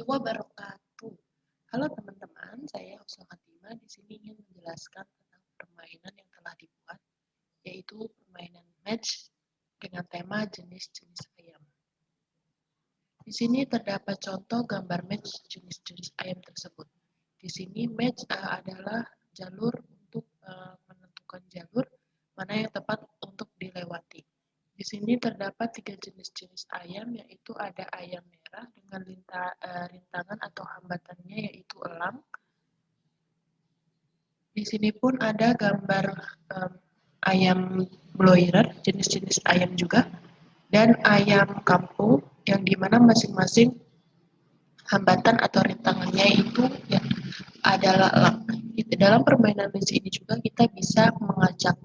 wabarakatuh. Halo teman-teman, saya Husna Fatima di sini ingin menjelaskan tentang permainan yang telah dibuat, yaitu permainan match dengan tema jenis-jenis ayam. Di sini terdapat contoh gambar match jenis-jenis ayam tersebut. Di sini match adalah jalur untuk menentukan jalur mana yang tepat untuk dilewati. Di sini terdapat 3 jenis-jenis ayam, yaitu ada ayam merah dengan rintangan atau hambatannya yaitu elang. Di sini pun ada gambar ayam broiler, jenis-jenis ayam juga, dan ayam kampung yang dimana masing-masing hambatan atau rintangannya itu ya, adalah elang. Dalam permainan match ini juga kita bisa mengacak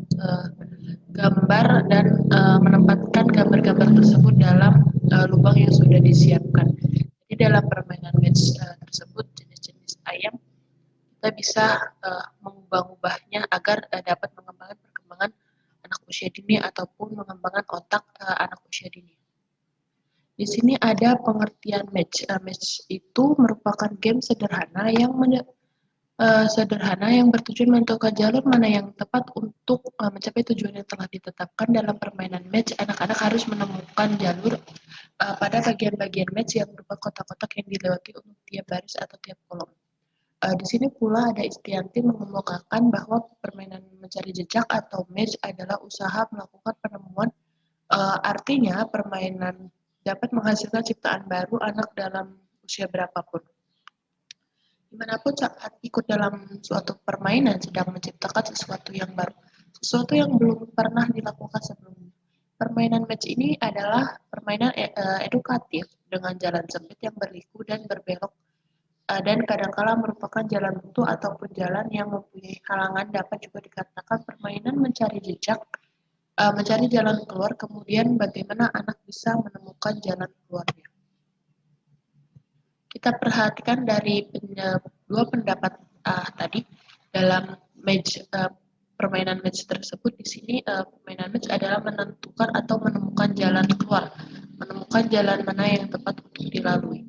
gambar dan menempatkan gambar-gambar tersebut dalam lubang yang sudah disiapkan. Jadi dalam permainan match tersebut jenis-jenis ayam kita bisa mengubah-ubahnya agar dapat mengembangkan perkembangan anak usia dini ataupun mengembangkan otak anak usia dini. Di sini ada pengertian match. Match itu merupakan game sederhana yang bertujuan menentukan jalur mana yang tepat untuk mencapai tujuan yang telah ditetapkan. Dalam permainan match, anak-anak harus menemukan jalur pada bagian-bagian match yang berupa kotak-kotak yang dilewati untuk tiap baris atau tiap kolom. Di sini pula ada Istianti mengemukakan bahwa permainan mencari jejak atau match adalah usaha melakukan penemuan. Artinya permainan dapat menghasilkan ciptaan baru anak dalam usia berapapun. Dimanapun saat ikut dalam suatu permainan sedang menciptakan sesuatu yang baru, sesuatu yang belum pernah dilakukan sebelumnya. Permainan match ini adalah permainan edukatif dengan jalan sempit yang berliku dan berbelok dan kadangkala merupakan jalan buntu ataupun jalan yang mempunyai halangan. Dapat juga dikatakan permainan mencari jejak, mencari jalan keluar, kemudian bagaimana anak bisa menemukan jalan keluarnya. Kita perhatikan dari dua pendapat tadi dalam permainan match tersebut. Di sini permainan match adalah menentukan atau menemukan jalan keluar, menemukan jalan mana yang tepat untuk dilalui.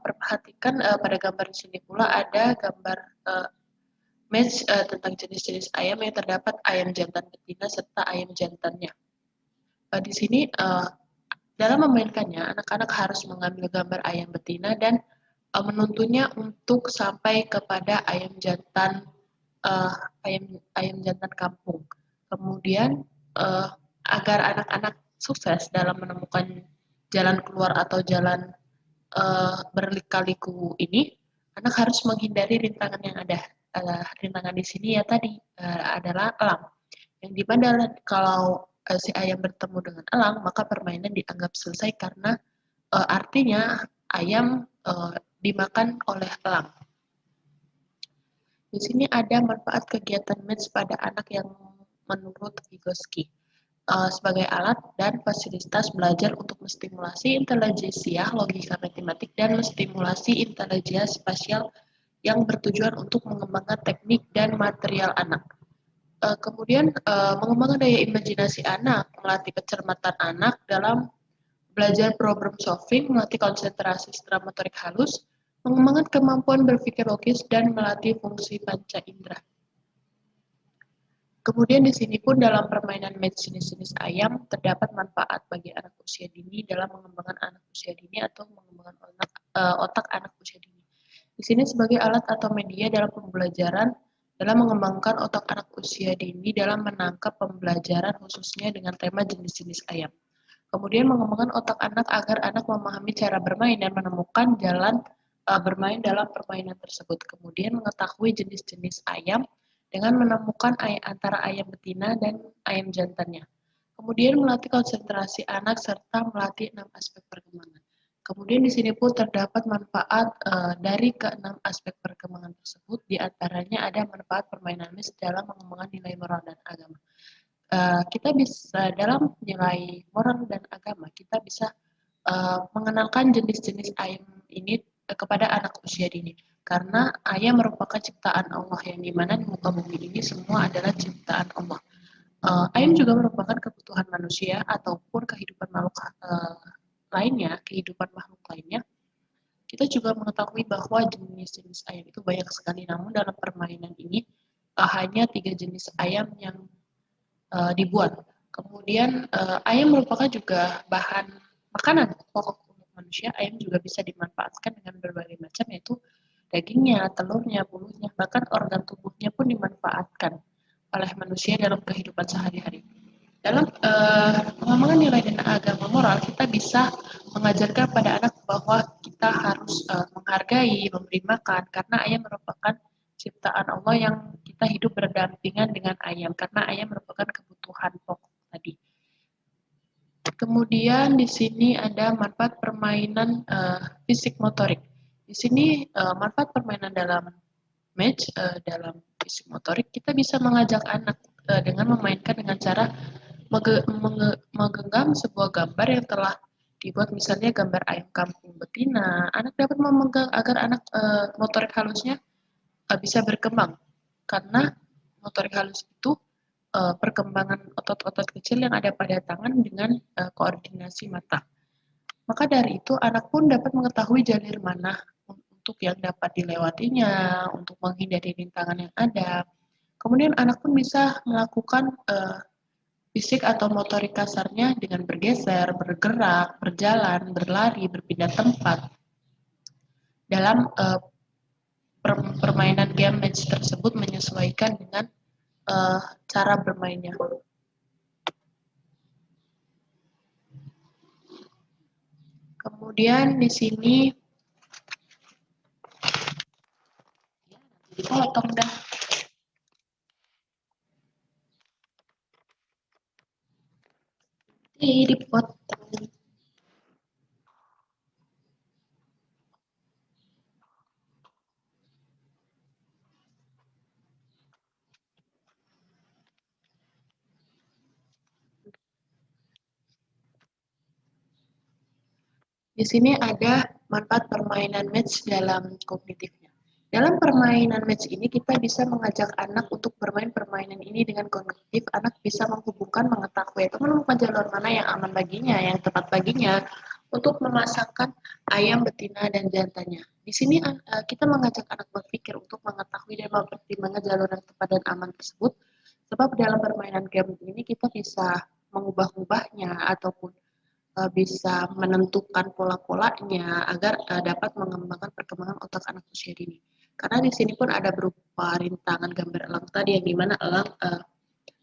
Perhatikan pada gambar di sini pula ada gambar match tentang jenis-jenis ayam yang terdapat ayam jantan betina serta ayam jantannya. Di sini dalam memainkannya, anak-anak harus mengambil gambar ayam betina dan menuntunnya untuk sampai kepada ayam jantan ayam jantan kampung. Kemudian agar anak-anak sukses dalam menemukan jalan keluar atau jalan berlika-liku ini, anak harus menghindari rintangan yang ada. Rintangan di sini ya tadi adalah elang. Yang dimana kalau si ayam bertemu dengan elang, maka permainan dianggap selesai karena artinya ayam dimakan oleh elang. Di sini ada manfaat kegiatan match pada anak yang menurut Vygotsky sebagai alat dan fasilitas belajar untuk menstimulasi intelijensia logika matematik dan menstimulasi intelijensia spasial yang bertujuan untuk mengembangkan teknik dan material anak. Kemudian mengembangkan daya imajinasi anak, melatih kecermatan anak dalam belajar problem solving, melatih konsentrasi secara motorik halus, mengembangkan kemampuan berpikir logis, dan melatih fungsi panca indera. Kemudian di sini pun dalam permainan match jenis-jenis ayam terdapat manfaat bagi anak usia dini dalam mengembangkan anak usia dini atau mengembangkan otak anak usia dini. Di sini sebagai alat atau media dalam pembelajaran dalam mengembangkan otak anak usia dini dalam menangkap pembelajaran khususnya dengan tema jenis-jenis ayam. Kemudian mengembangkan otak anak agar anak memahami cara bermain dan menemukan jalan bermain dalam permainan tersebut. Kemudian mengetahui jenis-jenis ayam dengan menemukan antara ayam betina dan ayam jantannya. Kemudian melatih konsentrasi anak serta melatih 6 aspek perkembangan. Kemudian di sini pun terdapat manfaat dari ke-6 aspek perkembangan tersebut. Di antaranya ada manfaat permainan match dalam mengembangkan nilai moral dan agama. Kita bisa dalam nilai moral dan agama kita bisa mengenalkan jenis-jenis ayam ini kepada anak usia dini. Karena ayam merupakan ciptaan Allah yang dimana di muka bumi ini semua adalah ciptaan Allah. Ayam juga merupakan kebutuhan manusia ataupun kehidupan makhluk lainnya, kehidupan makhluk lainnya. kita juga mengetahui bahwa jenis-jenis ayam itu banyak sekali, namun dalam permainan ini hanya 3 jenis ayam yang dibuat. Kemudian ayam merupakan juga bahan makanan pokok untuk manusia. Ayam juga bisa dimanfaatkan dengan berbagai macam, yaitu dagingnya, telurnya, bulunya, bahkan organ tubuhnya pun dimanfaatkan oleh manusia dalam kehidupan sehari-hari. Dalam pengembangan nilai dan agama moral, kita bisa mengajarkan pada anak bahwa kita harus menghargai, memberi makan, karena ayam merupakan ciptaan Allah yang kita hidup berdampingan dengan ayam, karena ayam merupakan kebutuhan pokok tadi. Kemudian di sini ada manfaat permainan fisik motorik. Di sini manfaat permainan dalam match, dalam fisik motorik, kita bisa mengajak anak dengan memainkan dengan cara menggenggam sebuah gambar yang telah dibuat, misalnya gambar ayam kampung betina. Anak dapat memegang agar anak motorik halusnya bisa berkembang, karena motorik halus itu perkembangan otot-otot kecil yang ada pada tangan dengan koordinasi mata. Maka dari itu anak pun dapat mengetahui jalur mana untuk yang dapat dilewatinya, untuk menghindari rintangan yang ada. Kemudian anak pun bisa melakukan fisik atau motorik kasarnya dengan bergeser, bergerak, berjalan, berlari, berpindah tempat. Dalam permainan game match tersebut menyesuaikan dengan cara bermainnya. Kemudian di sini dipotong dah. Dipotong. Di sini ada manfaat permainan match dalam kognitifnya. Dalam permainan match ini kita bisa mengajak anak untuk bermain permainan ini dengan kognitif. Anak bisa menghubungkan, mengetahui atau menemukan jalur mana yang aman baginya, yang tepat baginya untuk memasangkan ayam betina dan jantannya. Di sini kita mengajak anak berpikir untuk mengetahui dan mempertimbangkan jalur yang tepat dan aman tersebut. Sebab dalam permainan game ini kita bisa mengubah-ubahnya ataupun bisa menentukan pola-polanya agar dapat mengembangkan perkembangan otak anak usia dini. Karena di sini pun ada berupa rintangan gambar elang tadi, yang dimana elang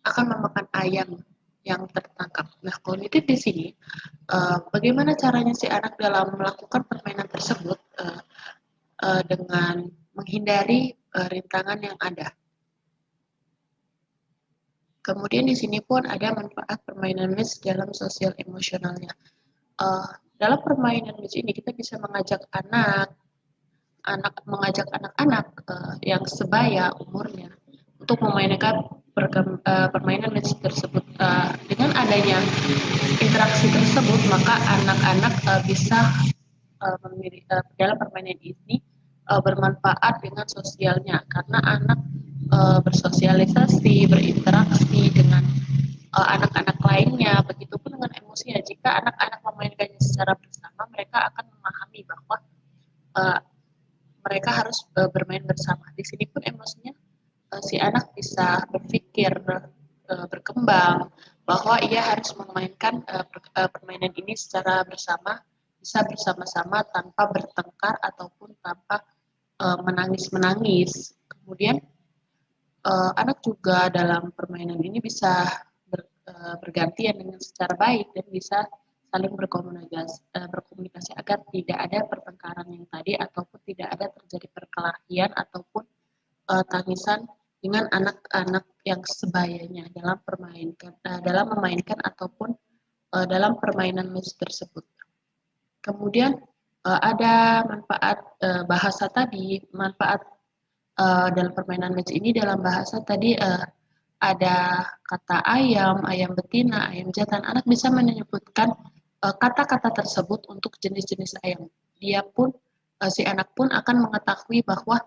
akan memakan ayam yang tertangkap. Nah, kognitif di sini, bagaimana caranya si anak dalam melakukan permainan tersebut dengan menghindari rintangan yang ada. Kemudian di sini pun ada manfaat permainan match dalam sosial emosionalnya. Dalam permainan match ini kita bisa mengajak anak-anak yang sebaya umurnya untuk memainkan permainan match tersebut. Dengan adanya interaksi tersebut, maka anak-anak bisa dalam permainan ini bermanfaat dengan sosialnya, karena anak bersosialisasi, berinteraksi dengan anak-anak lainnya, begitupun dengan emosinya. Jika anak-anak memainkannya secara bersama, mereka akan memahami bahwa uh, mereka harus bermain bersama. Di sini pun emosinya si anak bisa berpikir, berkembang, bahwa ia harus memainkan permainan ini secara bersama, bisa bersama-sama tanpa bertengkar ataupun tanpa menangis-menangis. Kemudian anak juga dalam permainan ini bisa bergantian dengan secara baik dan bisa saling berkomunikasi agar tidak ada pertengkaran yang tadi ataupun tidak ada terjadi perkelahian ataupun tangisan dengan anak-anak yang sebayanya dalam memainkan ataupun dalam permainan match tersebut. Kemudian ada manfaat bahasa tadi, manfaat dalam permainan match ini dalam bahasa tadi ada kata ayam, ayam betina, ayam jantan. Anak bisa menyebutkan kata-kata tersebut untuk jenis-jenis ayam. Dia pun si anak pun akan mengetahui bahwa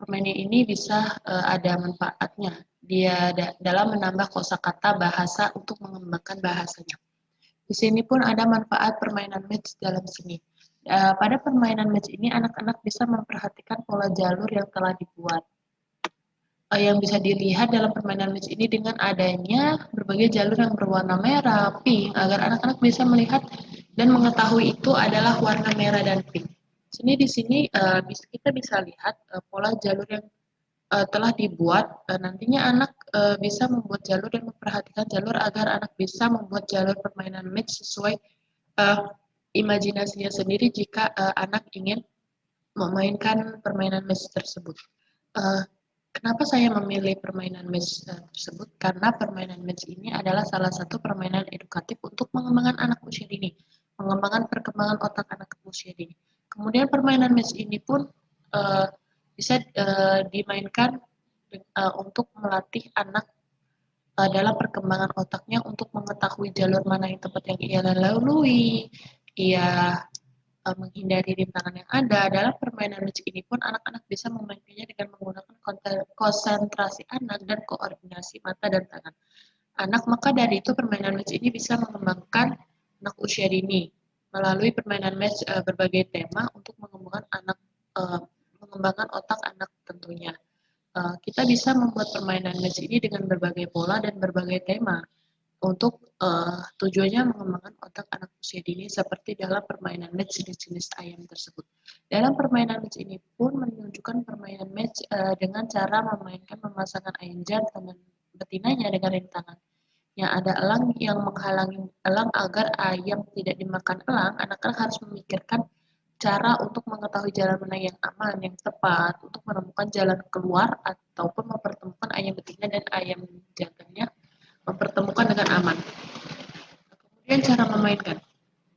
permainan ini bisa ada manfaatnya. Dia dalam menambah kosakata bahasa untuk mengembangkan bahasanya. Di sini pun ada manfaat permainan match dalam seni. Pada permainan match ini, anak-anak bisa memperhatikan pola jalur yang telah dibuat. Yang bisa dilihat dalam permainan match ini dengan adanya berbagai jalur yang berwarna merah, pink, agar anak-anak bisa melihat dan mengetahui itu adalah warna merah dan pink. Di sini kita bisa lihat pola jalur yang telah dibuat. Nantinya anak bisa membuat jalur dan memperhatikan jalur agar anak bisa membuat jalur permainan match sesuai uh, imajinasinya sendiri jika anak ingin memainkan permainan match tersebut. Uh, Kenapa saya memilih permainan match tersebut? Karena permainan match ini adalah salah satu permainan edukatif untuk mengembangkan anak usia dini, mengembangkan perkembangan otak anak usia dini. Kemudian permainan match ini pun uh, bisa dimainkan untuk melatih anak dalam perkembangan otaknya untuk mengetahui jalur mana yang tepat yang ia lalui, ia menghindari rintangan yang ada. Dalam permainan match ini pun anak-anak bisa memainkannya dengan menggunakan konsentrasi anak dan koordinasi mata dan tangan anak. Maka dari itu permainan match ini bisa mengembangkan anak usia dini melalui permainan match berbagai tema untuk mengembangkan mengembangkan otak anak tentunya. Kita bisa membuat permainan match ini dengan berbagai pola dan berbagai tema untuk tujuannya mengembangkan otak anak usia dini seperti dalam permainan match jenis-jenis ayam tersebut. Dalam permainan match ini pun menunjukkan permainan match dengan cara memainkan memasangkan ayam jantan dan betinanya dengan rintangan. Yang ada elang yang menghalangi elang agar ayam tidak dimakan elang, anak-anak harus memikirkan cara untuk mengetahui jalan mana yang aman, yang tepat, untuk menemukan jalan keluar ataupun mempertemukan ayam betina dan ayam jantannya mempertemukan dengan aman. Kemudian cara memainkan.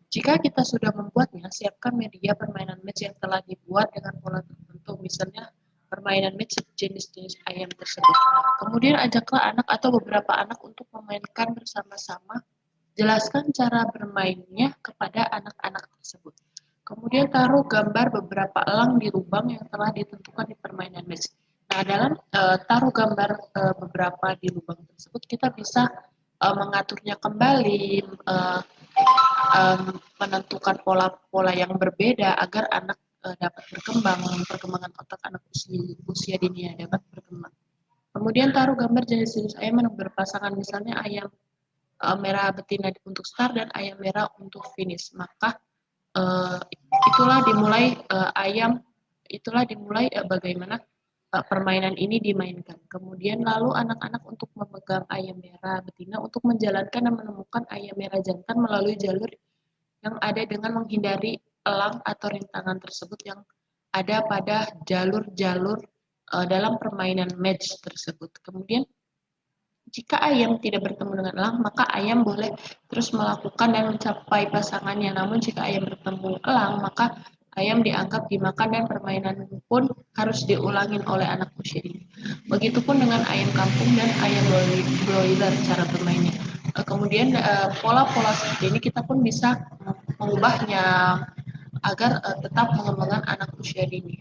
Jika kita sudah membuatnya, siapkan media permainan match yang telah dibuat dengan pola tertentu, misalnya permainan match jenis-jenis ayam tersebut. Kemudian ajaklah anak atau beberapa anak untuk memainkan bersama-sama. Jelaskan cara bermainnya kepada anak-anak tersebut. Kemudian taruh gambar beberapa elang di lubang yang telah ditentukan di permainan match. Nah, dalam taruh gambar beberapa di lubang tersebut, kita bisa mengaturnya kembali, menentukan pola-pola yang berbeda agar anak dapat berkembang, perkembangan otak anak usia dini dapat berkembang. Kemudian taruh gambar jenis-jenis ayam yang berpasangan, misalnya ayam merah betina untuk start dan ayam merah untuk finish. Maka itulah dimulai bagaimana permainan ini dimainkan. Kemudian lalu anak-anak untuk memegang ayam merah betina untuk menjalankan dan menemukan ayam merah jantan melalui jalur yang ada dengan menghindari elang atau rintangan tersebut yang ada pada jalur-jalur dalam permainan match tersebut. Kemudian jika ayam tidak bertemu dengan elang, maka ayam boleh terus melakukan dan mencapai pasangannya. Namun jika ayam bertemu elang, maka ayam dianggap dimakan dan permainan pun harus diulangin oleh anak usia dini. Begitupun dengan ayam kampung dan ayam broiler cara bermainnya. Kemudian pola-pola seperti ini kita pun bisa mengubahnya agar tetap mengembangkan anak usia dini.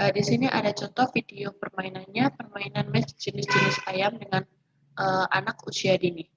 Di sini ada contoh video permainannya, permainan match jenis-jenis ayam dengan anak usia dini.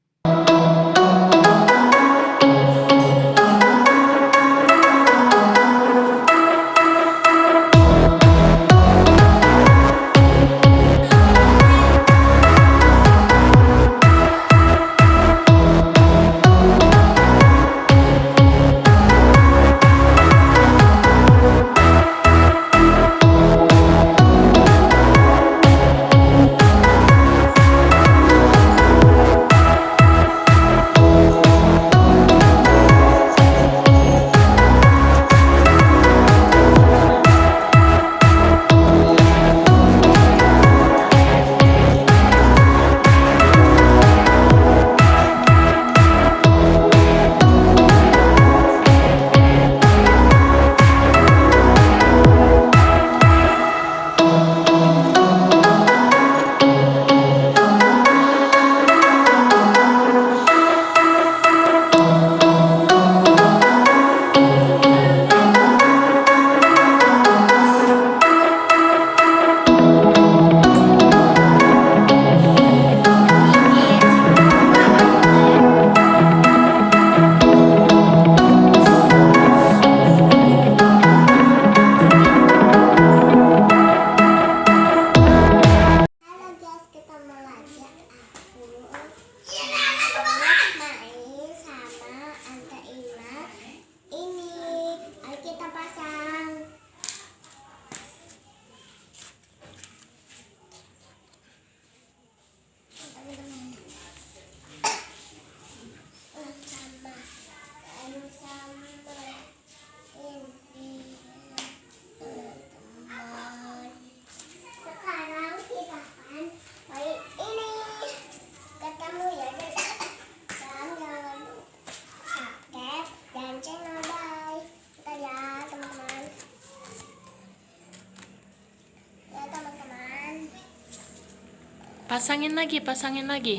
Pasangin lagi, pasangin lagi.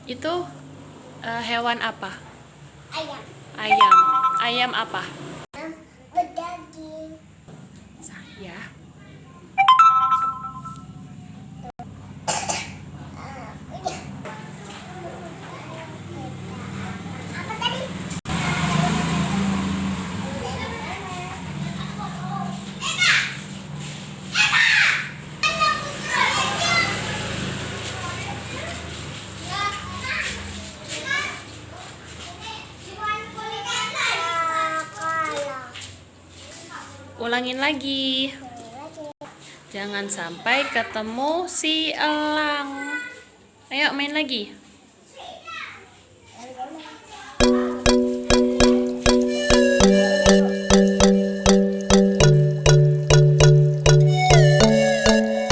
Itu hewan apa? Ayam. Ayam. Ayam apa? Berdaging. Saya. Apa tadi? Ulangin lagi. Jangan sampai ketemu si elang. Ayo main lagi.